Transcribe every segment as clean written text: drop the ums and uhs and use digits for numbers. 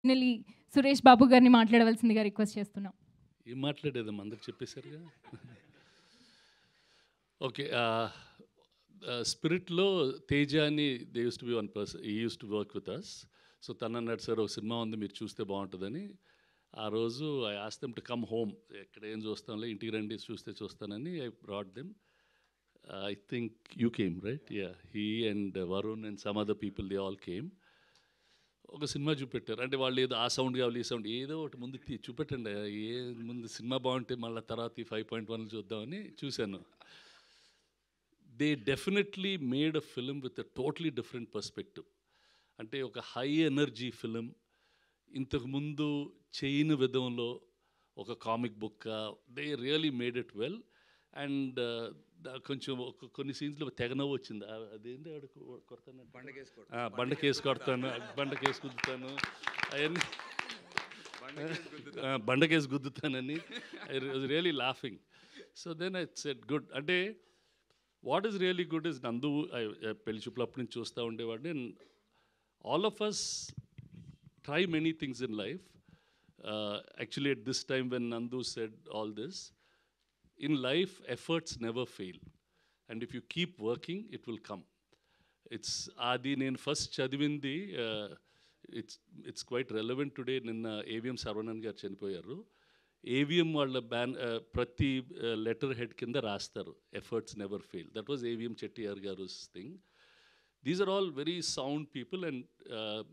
Finally Suresh Babu గారిని మాట్లాడవలసిందిగా request చేస్తున్నాం. ఏం మాట్లాడేదమ్మా అందరికి చెప్పేశారుగా. ఓకే, స్పిరిట్లో తేజ అని they used to be one person, he used to work with us. So తను అన్నాడు, సార్ ఒక సినిమా ఉంది మీరు చూస్తే బాగుంటుందని. ఆ రోజు I ask them to come home, ఎక్కడ ఏం చూస్తాంలే ఇంటికి రండి చూస్తే చూస్తానని I brought them. I think you came right, yeah, he and Varun and some other people they all came. ఒక సినిమా చూపెట్టారు, అంటే వాళ్ళు ఏదో ఆ సౌండ్ కావాలి ఈ సౌండ్ ఏదో ఒకటి ముందు చూపెట్టండి, ఏ ముందు సినిమా బాగుంటే మళ్ళీ తర్వాత ఈ 5.1 చూద్దామని చూశాను. They definitely made a film with a totally different perspective. అంటే ఒక హై ఎనర్జీ ఫిలిం, ఇంతకుముందు చేయని విధంలో ఒక comic book, they really made it well. And కొంచెం కొన్ని సీన్స్లో తెగ నవ్వు వచ్చింది. అదేంటి కొడతాను, బండకేసి కొడతాను, బండకేసి గుద్దుతాను, అవన్నీ బండకేసి గుద్దుతానని I was really laughing. So then I said good. అంటే what is really good is Nandu, పెళ్లి చూపులు అప్పటి నుంచి చూస్తూ ఉండేవాడిని. And all of us try many things in life. Actually, at this time when Nandu said all this, in life, efforts never fail. And if you keep working, it will come. It's Adi, నేను first చదివింది, it's quite relevant today. నిన్న AVM సర్వణన్ గారు చనిపోయారు. AVM వాళ్ళ ప్రతి letter head కింద రాస్తారు, efforts never fail. That was AVM Chettiar గారు thing. These are all very sound people, and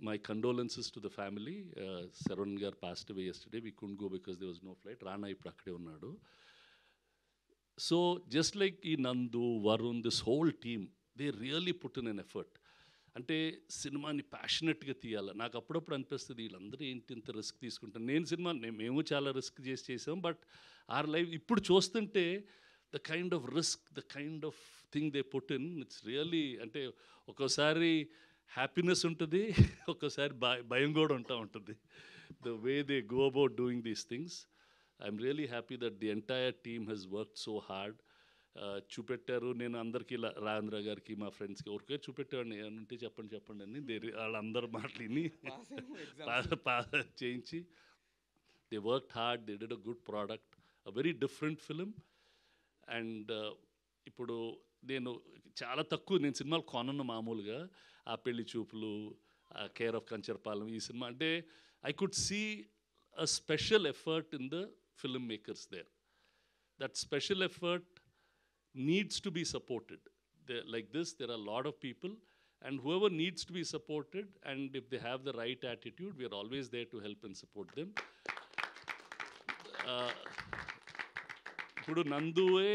my condolences to the family. Saran gar passed away yesterday. We couldn't go because there was no flight. Rana ippudu akkade unnadu. So just like Nandu, Varun, this whole team, they really put in an effort. అంటే సినిమాని ప్యాషనెట్గా తీయాలి. నాకు అప్పుడప్పుడు అనిపిస్తుంది వీళ్ళందరూ ఏంటి ఇంత risk తీసుకుంటారు. నేను సినిమా మేము చాలా రిస్క్ చేసాం, బట్ ఆర్ లైఫ్ ఇప్పుడు చూస్తుంటే the kind of risk, the kind of thing they put in, it's really, అంటే ఒక్కోసారి హ్యాపీనెస్ ఉంటుంది, ఒక్కోసారి భయం కూడా ఉంటుంది. The way they go about doing these things, I'm really happy that the entire team has worked so hard. చూపెట్టారు, నేను అందరికీ ఇలా రాజేంద్ర గారికి మా ఫ్రెండ్స్కి ఎవరికే చూపెట్టేవాడిని, ఏమంటే చెప్పండి అని వాళ్ళందరూ మాటలిని చేయించి they worked hard, they did a good product, a very different film. And ఇప్పుడు నేను చాలా తక్కువ నేను సినిమాలు కొనను మామూలుగా. ఆ పెళ్లి చూపులు, కేర్ ఆఫ్ కంచర్పాలెం, ఈ సినిమా అంటే I could see a special effort in the film makers there. That special effort needs to be supported. Like this, there are a lot of people, and whoever needs to be supported, and if they have the right attitude, we are always there to help and support them. ఇప్పుడు నందువే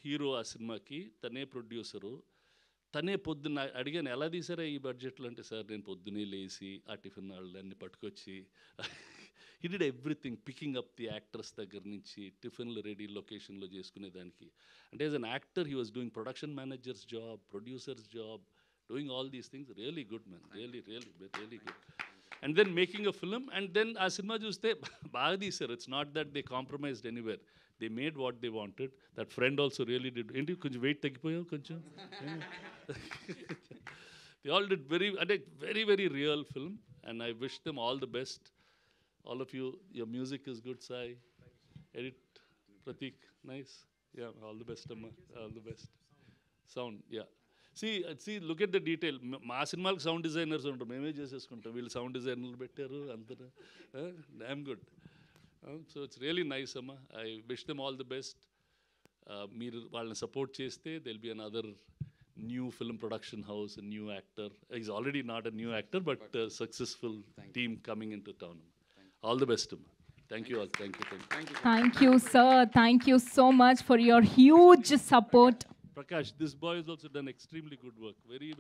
hero ఆ సినిమాకి, తనే producer, తనే పొద్దున్న అడిగాను ఎలా తీసారా ఈ బడ్జెట్లో అంటే, సార్ నేను పొద్దునే లేచి ఆ టిఫిన్ వాళ్ళన్నీ పట్టుకొచ్చి he did everything, picking up the actors దగ్గర నుంచి టిఫిన్లు రెడీ లొకేషన్లో చేసుకునేదానికి. అంటే as an actor he was doing production managers job, producers job, doing all these things. Really good man, really good. And then making a film, and then ఆ cinema చూస్తే బాగా తీశారు. It's not that they compromised anywhere. They made what they wanted. That friend also really did. ఏంటి కొంచెం wait తగ్గిపోయావు కొంచెం. They all did very very real film, and I wish them all the best. All of you, your music is good, Sai. Edit, Pratik, nice. Yeah, all the best, Amma. All the best. Sound, yeah. See, look at the detail. మా సినిమాలకు sound designers ఉంటారు, మేమే చేసేసుకుంటాం. వీళ్ళు sound డిజైనర్లు పెట్టారు అందరూ. Damn good. So it's really nice, Amma. I wish them all the best. మీరు వాళ్ళని సపోర్ట్ చేస్తే there'll be another new film production house, a new actor. He's already not a new actor, but a successful team coming into town. All the best, Amma. Thank you all. Thank you. Thank you, sir. Thank you so much for your huge support. Prakash, this boy has also done extremely good work. Very